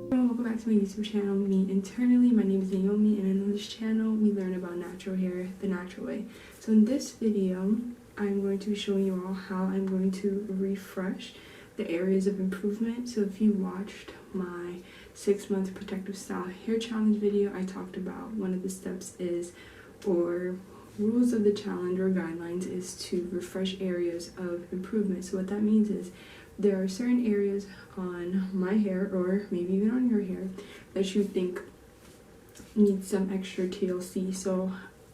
Welcome back to my YouTube channel, Me Internally. My name is Naomi, and on this channel we learn about natural hair the natural way. So in this video, I'm going to be showing you all how I'm going to refresh the areas of improvement. So if you watched my 6-month protective style hair challenge video, I talked about one of the steps is, or rules of the challenge or guidelines, is to refresh areas of improvement. So what that means is there are certain areas on my hair, or maybe even on your hair, that you think need some extra TLC. So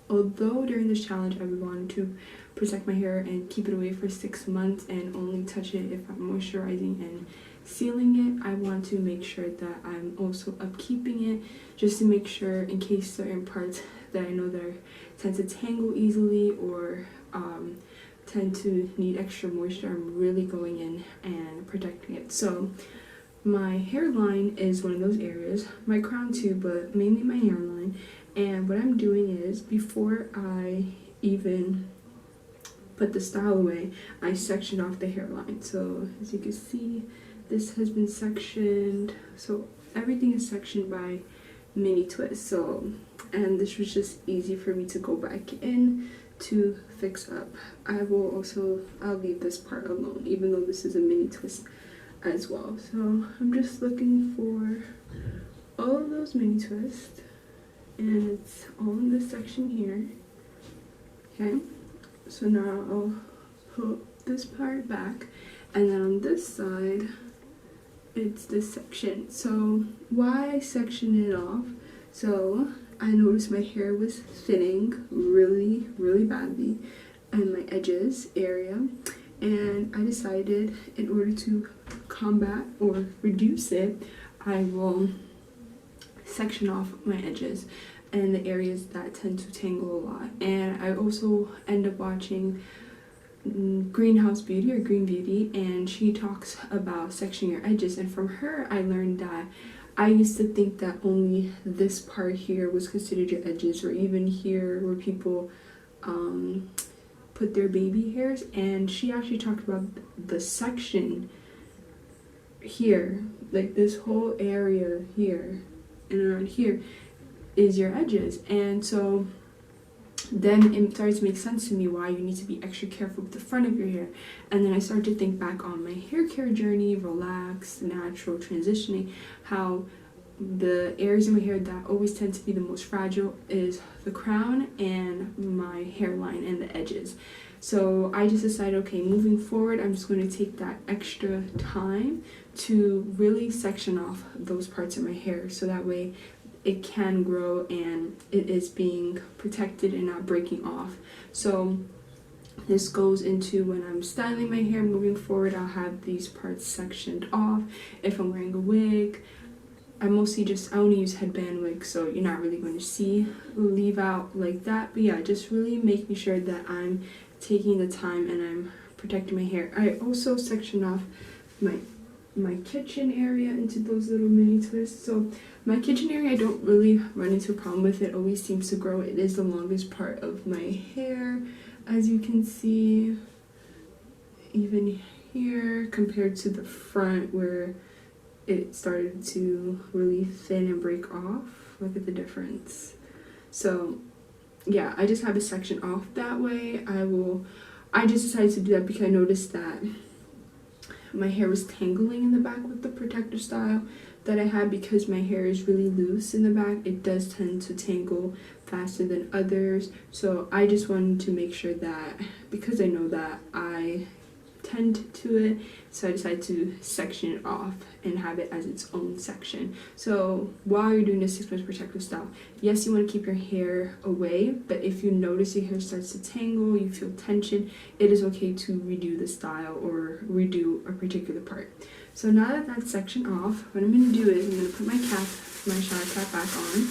although during this challenge I would want to protect my hair and keep it away for 6 months and only touch it if I'm moisturizing and sealing it, I want to make sure that I'm also upkeeping it, just to make sure in case certain parts that I know that tend to tangle easily or tend to need extra moisture, I'm really going in and protecting it. So my hairline is one of those areas, my crown too, but mainly my hairline. And what I'm doing is, before I even put the style away, I sectioned off the hairline. So as you can see, this has been sectioned, so everything is sectioned by mini twists. So, and this was just easy for me to go back in to fix up. I'll leave this part alone, even though this is a mini twist as well. So I'm just looking for all of those mini twists, and it's all in this section here. Okay, so now I'll put this part back, and then on this side it's this section. So why I sectioned it off, so I noticed my hair was thinning really badly in my edges area, and I decided in order to combat or reduce it, I will section off my edges and the areas that tend to tangle a lot. And I also end up watching Greenhouse Beauty or Green Beauty, and she talks about sectioning your edges, and from her I learned that I used to think that only this part here was considered your edges, or even here where people put their baby hairs. And she actually talked about the section here, like this whole area here and around here is your edges. And so then it started to make sense to me why you need to be extra careful with the front of your hair. And then I started to think back on my hair care journey, relaxed, natural, transitioning, how the areas in my hair that always tend to be the most fragile is the crown and my hairline and the edges. So I just decided, okay, moving forward, I'm just going to take that extra time to really section off those parts of my hair, so that way it can grow and it is being protected and not breaking off. So this goes into when I'm styling my hair moving forward, I'll have these parts sectioned off. If I'm wearing a wig, I only use headband wigs, so you're not really going to see leave out like that. But yeah, just really making sure that I'm taking the time and I'm protecting my hair. I also section off my kitchen area into those little mini twists. So my kitchen area, I don't really run into a problem with. It always seems to grow. It is the longest part of my hair, as you can see, even here compared to the front where it started to really thin and break off. Look at the difference. So yeah, I just have a section off that way. I just decided to do that because I noticed that my hair was tangling in the back with the protective style that I had. Because my hair is really loose in the back, it does tend to tangle faster than others. So I just wanted to make sure that, because I know that I tend to it, so I decided to section it off and have it as its own section. So while you're doing the 6-month protective style, yes, you want to keep your hair away, but if you notice your hair starts to tangle, you feel tension, it is okay to redo the style or redo a particular part. So now that that's sectioned off, what I'm going to do is I'm going to put my shower cap back on.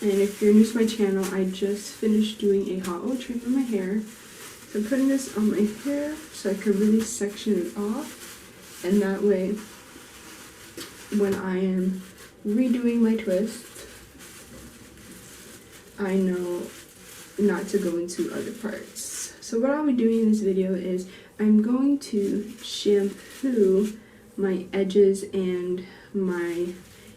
And if you're new to my channel, I just finished doing a hot oil treatment on my hair. So I'm putting this on my hair so I could really section it off, and that way when I am redoing my twist, I know not to go into other parts. So what I'll be doing in this video is I'm going to shampoo my edges and my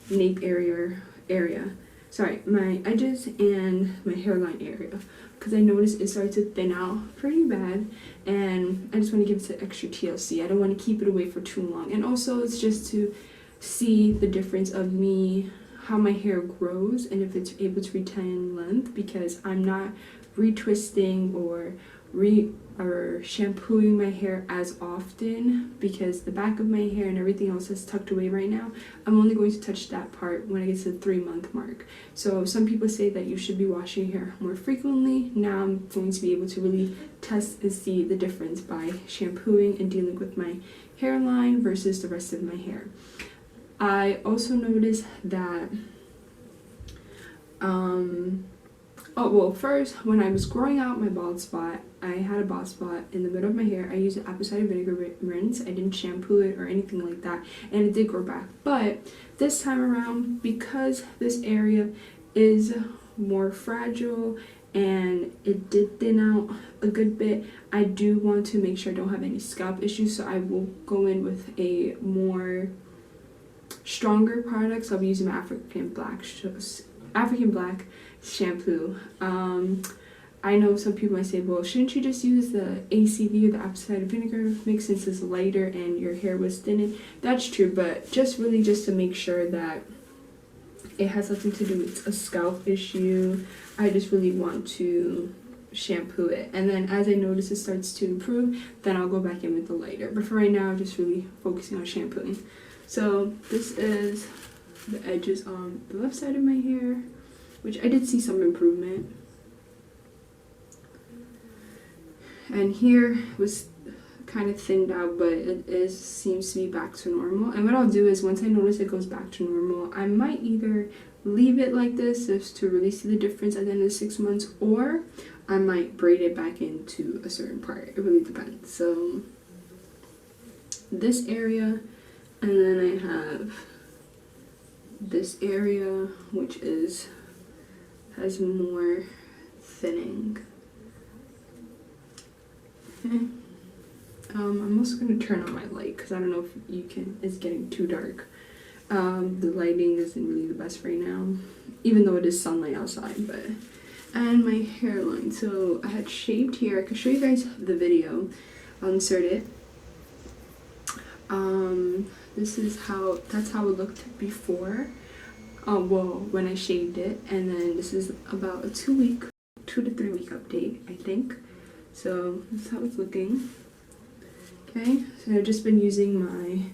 nape area. Sorry, my edges and my hairline area, because I noticed it started to thin out pretty bad, and I just want to give it some extra TLC. I don't want to keep it away for too long, and also it's just to see the difference of me, how my hair grows, and if it's able to retain length, because I'm not retwisting or shampooing my hair as often, because the back of my hair and everything else is tucked away right now. I'm only going to touch that part when I get to the 3-month mark. So some people say that you should be washing your hair more frequently. Now I'm going to be able to really test and see the difference by shampooing and dealing with my hairline versus the rest of my hair. I also noticed that first, when I was growing out my bald spot, I had a bald spot in the middle of my hair. I used an apple cider vinegar rinse. I didn't shampoo it or anything like that, and it did grow back. But this time around, because this area is more fragile and it did thin out a good bit, I do want to make sure I don't have any scalp issues, so I will go in with a more stronger product. So I'll be using my African black shampoo. I know some people might say, well, shouldn't you just use the ACV or the apple cider vinegar mix since it's lighter and your hair was thinning? That's true, but just to make sure that it has nothing to do with a scalp issue, I just really want to shampoo it. And then as I notice it starts to improve, then I'll go back in with the lighter. But for right now, I'm just really focusing on shampooing. So this is the edges on the left side of my hair, which I did see some improvement. And here was kind of thinned out, but it seems to be back to normal. And what I'll do is, once I notice it goes back to normal, I might either leave it like this just to really see the difference at the end of the 6 months, or I might braid it back into a certain part. It really depends. So this area, and then I have this area, which has more thinning. Okay. I'm also going to turn on my light because I don't know if you can, it's getting too dark. The lighting isn't really the best right now, even though it is sunlight outside. And my hairline, so I had shaved here. I could show you guys the video. I'll insert it. That's how it looked before, when I shaved it. And then this is about a 2 to 3 week update, I think. So that's how it's looking. Okay, so I've just been using my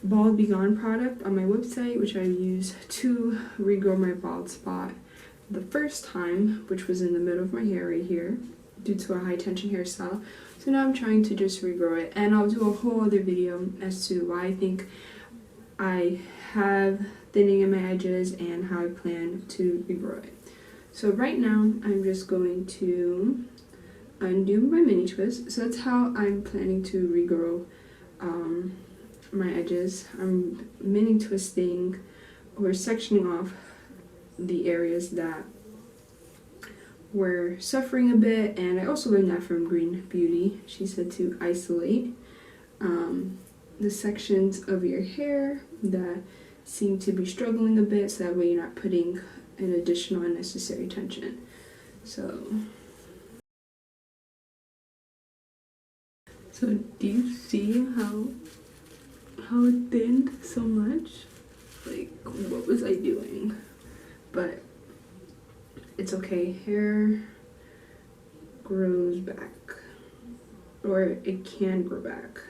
Bald Be Gone product on my website, which I used to regrow my bald spot the first time, which was in the middle of my hair right here, due to a high tension hairstyle. So now I'm trying to just regrow it, and I'll do a whole other video as to why I think I have thinning in my edges and how I plan to regrow it. So right now I'm just going to undo my mini twist. So that's how I'm planning to regrow my edges. I'm mini twisting or sectioning off the areas that were suffering a bit, and I also learned that from Green Beauty. She said to isolate the sections of your hair that seem to be struggling a bit, so that way you're not putting an additional unnecessary tension. So do you see how it thinned so much? Like, what was I doing? But it's okay. Hair grows back, or it can grow back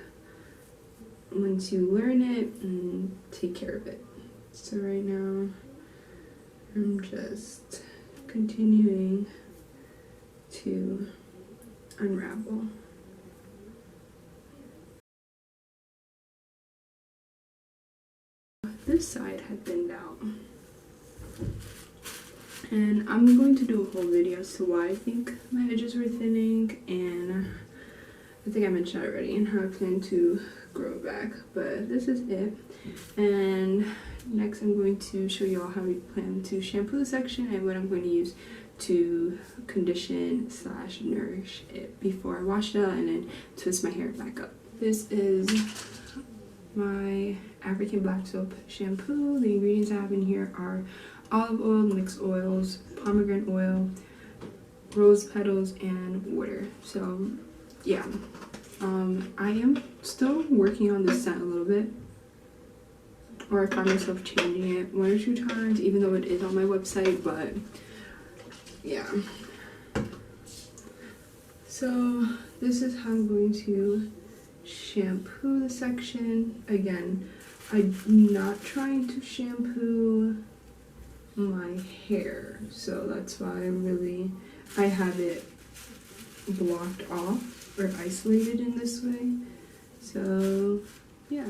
once you learn it and take care of it. So right now I'm just continuing to unravel. This side had thinned out, and I'm going to do a whole video as to why I think my edges were thinning, and I think I mentioned that already, and how I plan to grow it back. But this is it, and next I'm going to show you all how we plan to shampoo the section and what I'm going to use to condition / nourish it before I wash it out and then twist my hair back up. This is my African black soap shampoo. The ingredients I have in here are olive oil, mixed oils, pomegranate oil, rose petals, and water. So yeah, I am still working on this scent a little bit, or I find myself changing it 1 or 2 times, even though it is on my website. But yeah, so this is how I'm going to shampoo the section. Again, I'm not trying to shampoo my hair, so that's why I have it blocked off or isolated in this way. So yeah,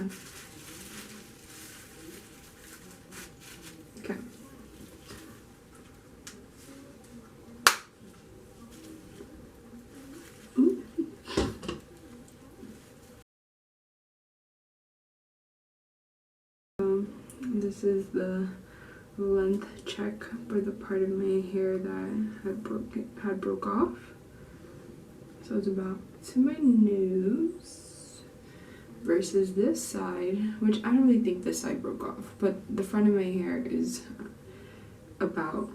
okay. This is the length check for the part of my hair that had broke off. So it's about to my nose versus this side, which I don't really think this side broke off, but the front of my hair is about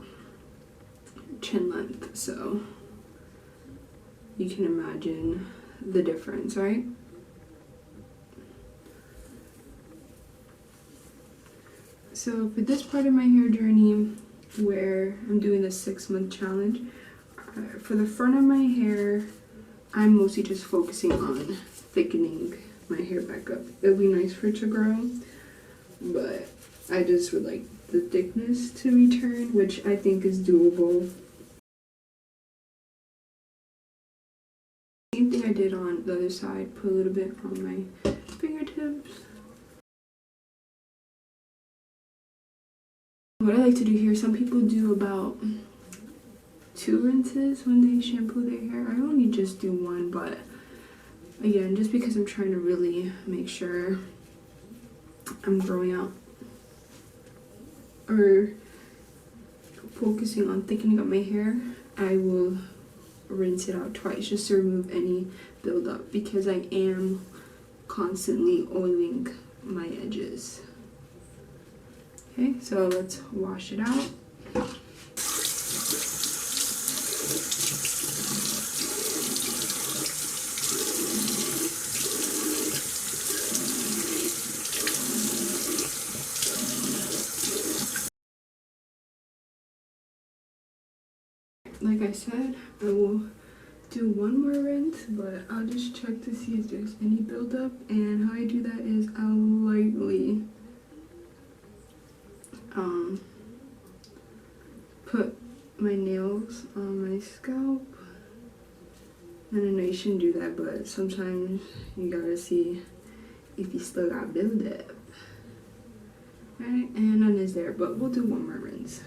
chin length, so you can imagine the difference, right? So for this part of my hair journey, where I'm doing the 6-month challenge, for the front of my hair, I'm mostly just focusing on thickening my hair back up. It would be nice for it to grow, but I just would like the thickness to return, which I think is doable. Same thing I did on the other side, put a little bit on my fingertips. What I like to do here, some people do about 2 rinses when they shampoo their hair. I only just do 1, but again, just because I'm trying to really make sure I'm growing out or focusing on thickening up my hair, I will rinse it out twice just to remove any buildup, because I am constantly oiling my edges. Okay, so let's wash it out. Like I said, I will do 1 more rinse, but I'll just check to see if there's any buildup. And how I do that is I'll lightly put my nails on my scalp. And I know you shouldn't do that, but sometimes you gotta see if you still got buildup. Right, and none is there, but we'll do 1 more rinse.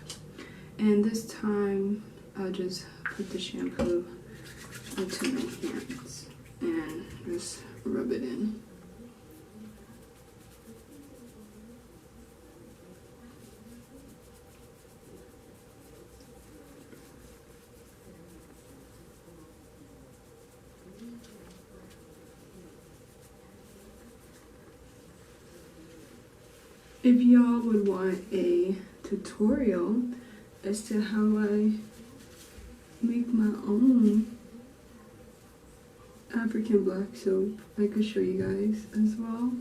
And this time I'll just put the shampoo into my hands and just rub it in. If y'all would want a tutorial as to how I make my own African black soap, I could show you guys as well.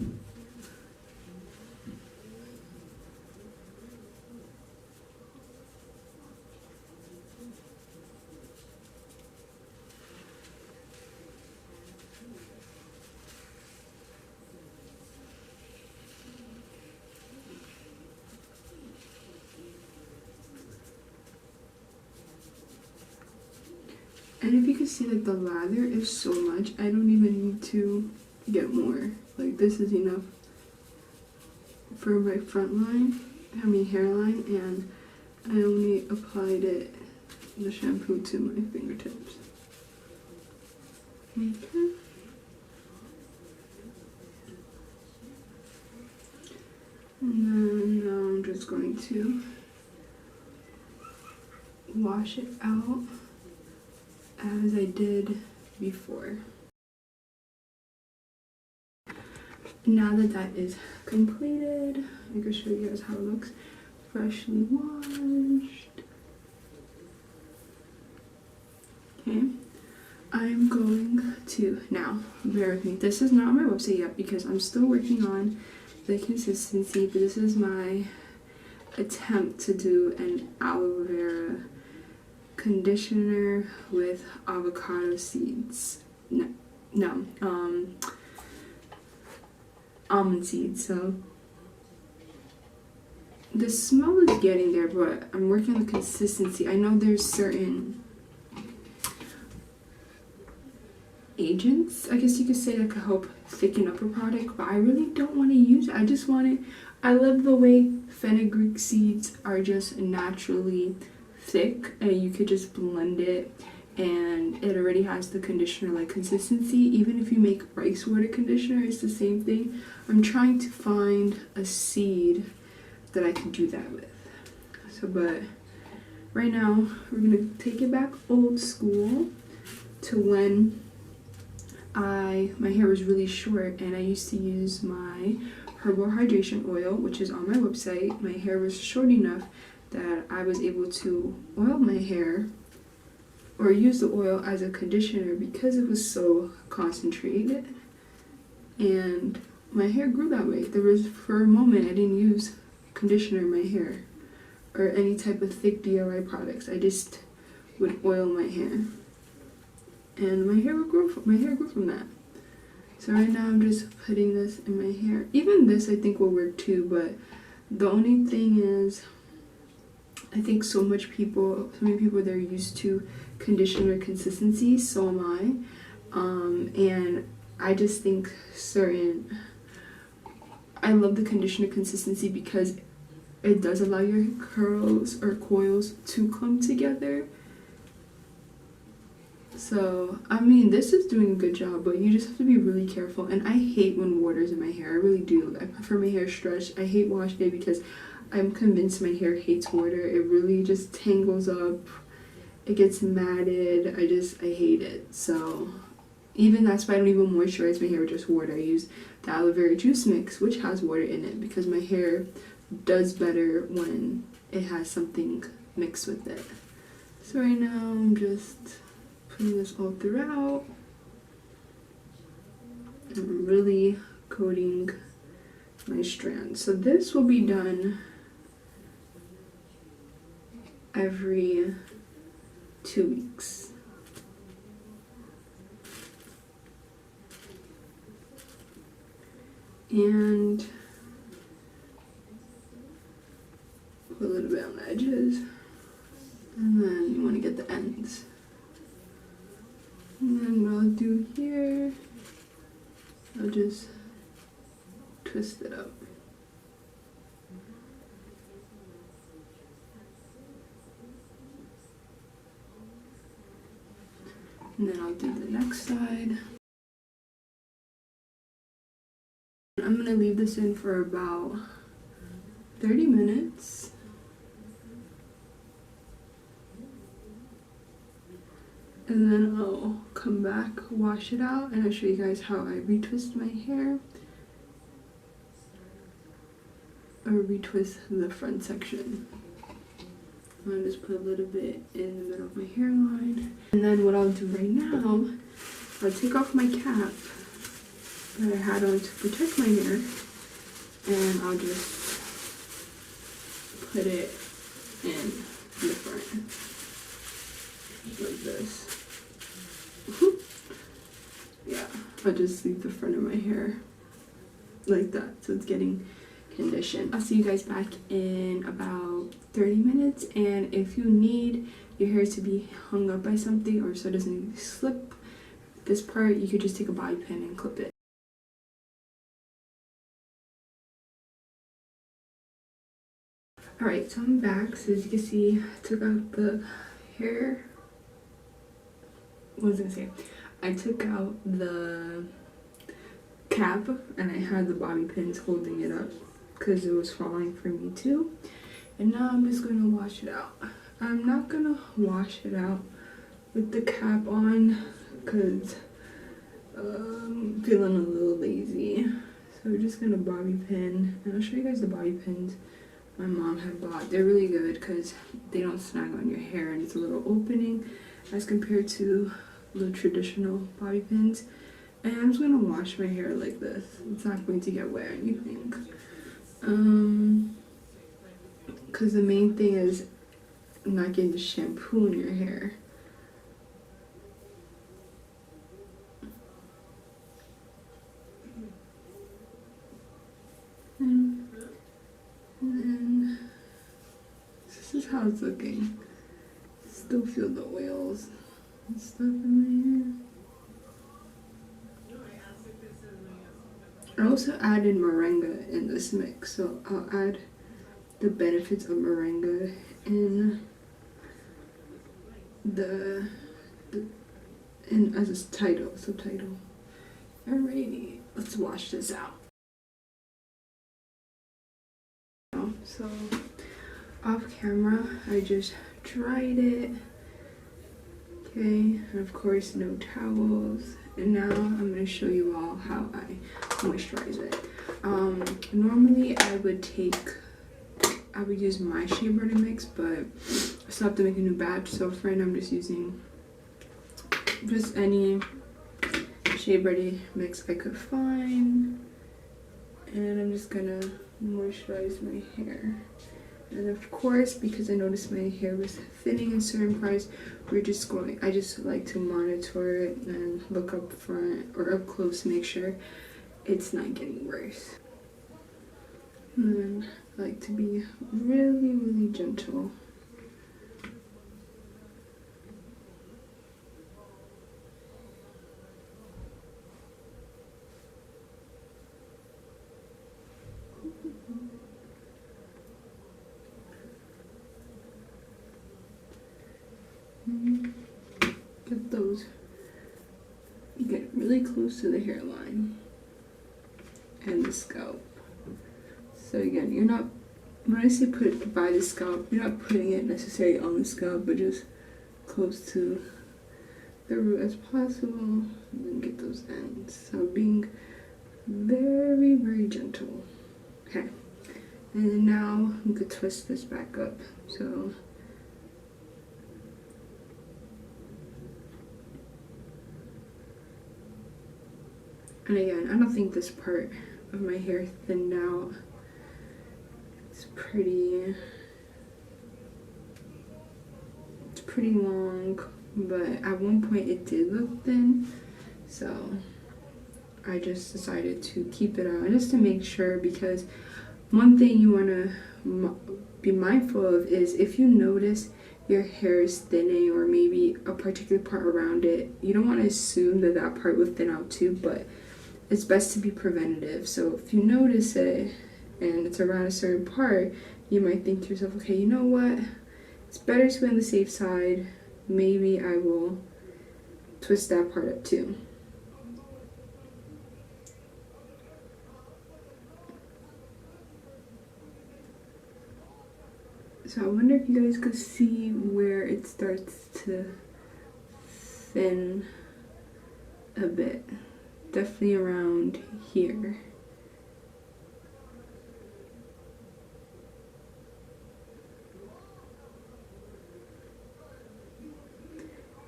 And if you can see, like, the lather is so much, I don't even need to get more. Like, this is enough for my hairline, and I only applied the shampoo to my fingertips. Okay. And then now I'm just going to wash it out as I did before. now that that is completed, I can show you guys how it looks. Freshly washed. Okay, I'm going to, now bear with me, this is not on my website yet because I'm still working on the consistency, but this is my attempt to do an aloe vera conditioner with avocado seeds. No, almond seeds. So the smell is getting there, but I'm working on the consistency. I know there's certain agents, I guess you could say, that could help thicken up a product, but I really don't want to use it. I just want it. I love the way fenugreek seeds are just naturally thick, and you could just blend it, and it already has the conditioner like consistency. Even if you make rice water conditioner, it's the same thing. I'm trying to find a seed that I can do that with. So, but right now we're gonna take it back old school to when my hair was really short, and I used to use my herbal hydration oil, which is on my website. My hair was short enough that I was able to oil my hair or use the oil as a conditioner because it was so concentrated, and my hair grew that way. There was, for a moment, I didn't use conditioner in my hair or any type of thick DIY products. I just would oil my hair, and my hair grew from that. So right now I'm just putting this in my hair. Even this I think will work too, but the only thing is, I think so many people, they're used to conditioner consistency, so am I. And I just think I love the conditioner consistency because it does allow your curls or coils to come together. So, I mean, this is doing a good job, but you just have to be really careful. And I hate when water's in my hair. I really do. I prefer my hair stretched. I hate washing it because I'm convinced my hair hates water. It really just tangles up. It gets matted. I hate it. So, even that's why I don't even moisturize my hair with just water. I use the aloe vera juice mix, which has water in it, because my hair does better when it has something mixed with it. So right now I'm just putting this all throughout. I'm really coating my strands. So this will be done every 2 weeks. And put a little bit on the edges. And then you want to get the ends. And then what I'll do here, I'll just twist it up. And then I'll do the next side. I'm gonna leave this in for about 30 minutes. And then I'll come back, wash it out, and I'll show you guys how I retwist my hair. Or retwist the front section. I'll just put a little bit in the middle of my hairline. And then what I'll do right now, I'll take off my cap that I had on to protect my hair, and I'll just put it in the front like this. Yeah, I'll just leave the front of my hair like that, so it's getting conditioned. I'll see you guys back in about 30 minutes, and if you need your hair to be hung up by something or so it doesn't slip this part, you could just take a bobby pin and clip it. Alright, so I'm back. So as you can see, I took out the hair. What was I gonna say? I took out the cap, and I had the bobby pins holding it up because it was falling for me too. And now I'm just going to wash it out. I'm not going to wash it out with the cap on because I'm feeling a little lazy. So we're just gonna bobby pin, and I'll show you guys the bobby pins my mom had bought. They're really good because they don't snag on your hair, and it's a little opening as compared to the traditional bobby pins. And I'm just gonna wash my hair like this. It's not going to get wet or anything. Because the main thing is not getting the shampoo in your hair. And then this is how it's looking. Still feel the oils and stuff in my hair. I also added moringa in this mix, so I'll add the benefits of moringa in as a subtitle. Alrighty, let's wash this out. So off camera, I just dried it. Okay, and of course no towels. And now I'm going to show you all how I moisturize it. Normally I would use my Shea Butter mix, but I still have to make a new batch. So for right now I'm just using just any Shea Butter mix I could find. And I'm just gonna moisturize my hair. And of course, because I noticed my hair was thinning in certain parts, I just like to monitor it and look up front or up close to make sure it's not getting worse. And then I like to be really, really gentle. Get those. You get really close to the hairline and the scalp. So again, you're not, when I say put it by the scalp, you're not putting it necessarily on the scalp, but just close to the root as possible, and then get those ends. So being very, very gentle. Okay, and now you could twist this back up. So and again, I don't think this part of my hair thinned out. It's pretty long, but at one point it did look thin, so I just decided to keep it on just to make sure, because one thing you want to be mindful of is if you notice your hair is thinning or maybe a particular part around it, you don't want to assume that that part will thin out too, but it's best to be preventative. So if you notice it and it's around a certain part, you might think to yourself, okay, you know what? It's better to be on the safe side. Maybe I will twist that part up too. So I wonder if you guys could see where it starts to thin a bit. Definitely around here.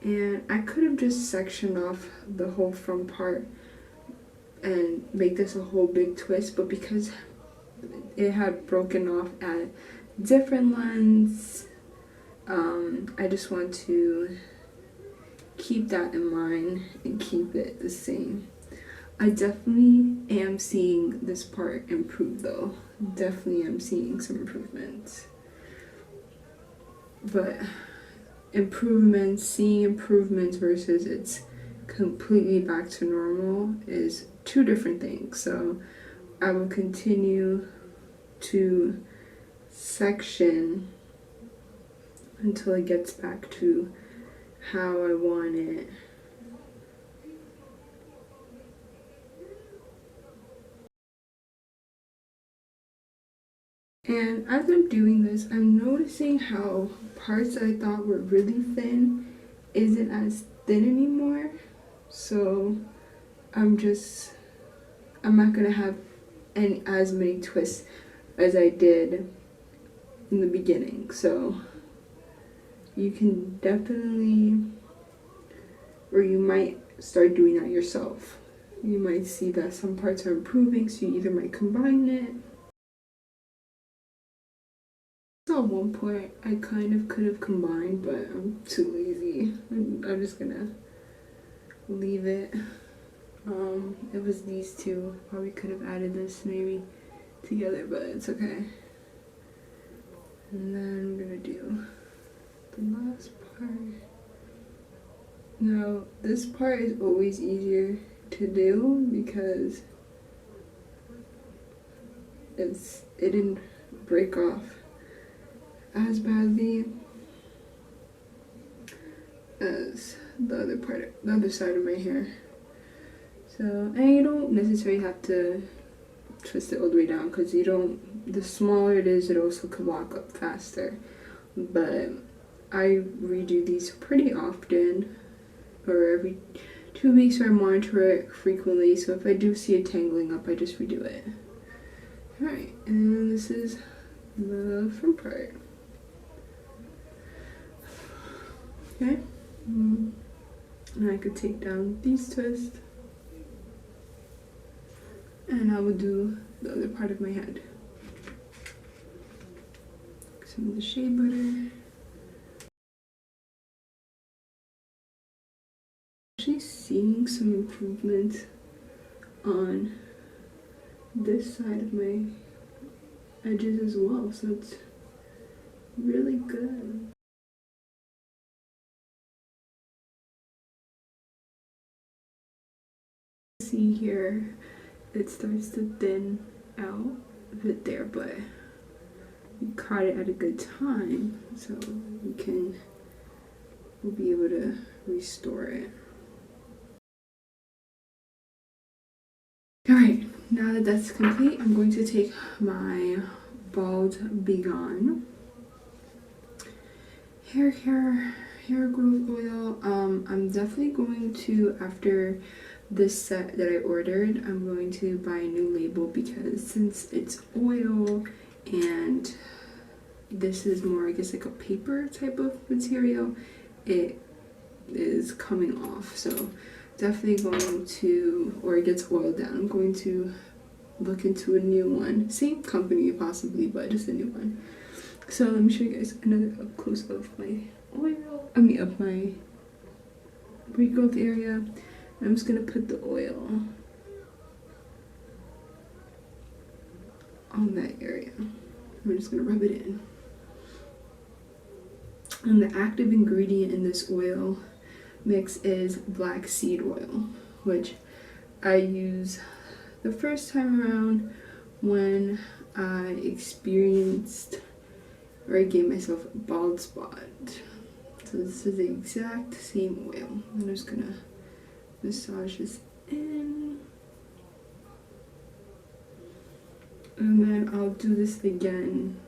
And I could have just sectioned off the whole front part and make this a whole big twist, but because it had broken off at different lengths, I just want to keep that in mind and keep it the same. I definitely am seeing this part improve though. Definitely am seeing some improvements. But seeing improvements versus it's completely back to normal is two different things. So I will continue to section until it gets back to how I want it. And as I'm doing this, I'm noticing how parts that I thought were really thin isn't as thin anymore. So I'm not gonna have and as many twists as I did in the beginning. So you can definitely, or you might start doing that yourself. You might see that some parts are improving, so you either might combine it. So at one point I kind of could have combined, but I'm too lazy. I'm just gonna leave it. It was these two. Probably could have added this maybe together, but it's okay. And then I'm gonna do the last part. Now, this part is always easier to do because it didn't break off as badly as the other side of my hair. So, and you don't necessarily have to twist it all the way down because the smaller it is, it also can walk up faster. But I redo these pretty often, or every 2 weeks, or I monitor it frequently. So if I do see it tangling up, I just redo it. Alright, and this is the front part. Okay, and I could take down these twists, and I will do the other part of my head. Some of the shea butter. Actually seeing some improvement on this side of my edges as well, so it's really good. See here, it starts to thin out a bit there, but you caught it at a good time, so we'll be able to restore it. Alright, now that that's complete, I'm going to take my Bald Begone hair growth oil. I'm definitely going to, after this set that I ordered, I'm going to buy a new label because since it's oil and this is more, I guess, like a paper type of material, it is coming off. So definitely going to, or it gets oiled down, I'm going to look into a new one. Same company possibly, but just a new one. So let me show you guys another up close of my oil, of my regrowth area. I'm just gonna put the oil on that area. I'm just gonna rub it in. And the active ingredient in this oil mix is black seed oil, which I use the first time around when I experienced, or I gave myself a bald spot. So this is the exact same oil. I'm just gonna massage this in. And then I'll do this again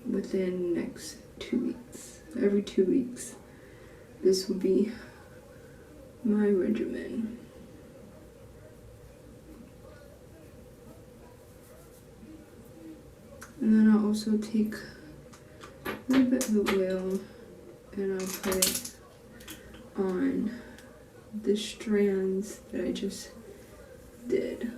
within the next 2 weeks. Every 2 weeks, this will be my regimen. And then I'll also take a little bit of the oil and I'll put it on the strands that I just did.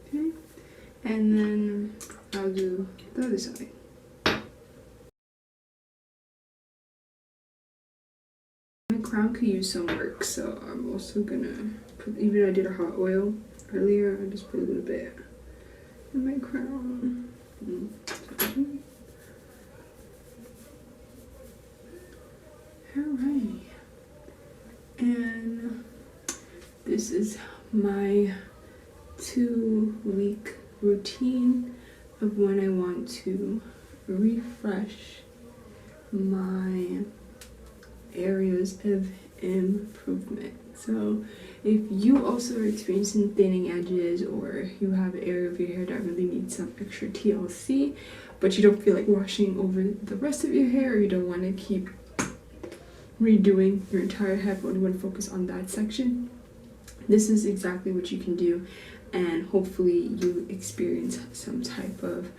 Okay, and then I'll do the other side. My crown could use some work, so I'm also gonna put, even though I did a hot oil earlier, I just put a little bit in my crown. Alright, and this is my 2-week routine of when I want to refresh my areas of improvement. So If you also are experiencing thinning edges, or you have an area of your hair that really needs some extra TLC, but you don't feel like washing over the rest of your hair, or you don't want to keep redoing your entire head, but you want to focus on that section, this is exactly what you can do, and hopefully you experience some type of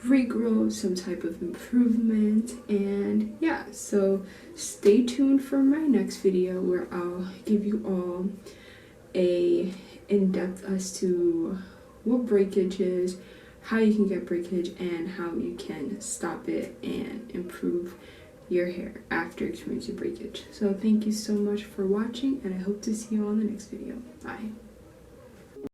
regrowth, some type of improvement. And yeah, so stay tuned for my next video where I'll give you all a in-depth as to what breakage is, how you can get breakage, and how you can stop it and improve your hair after experiencing breakage. So thank you so much for watching, and I hope to see you on the next video. Bye.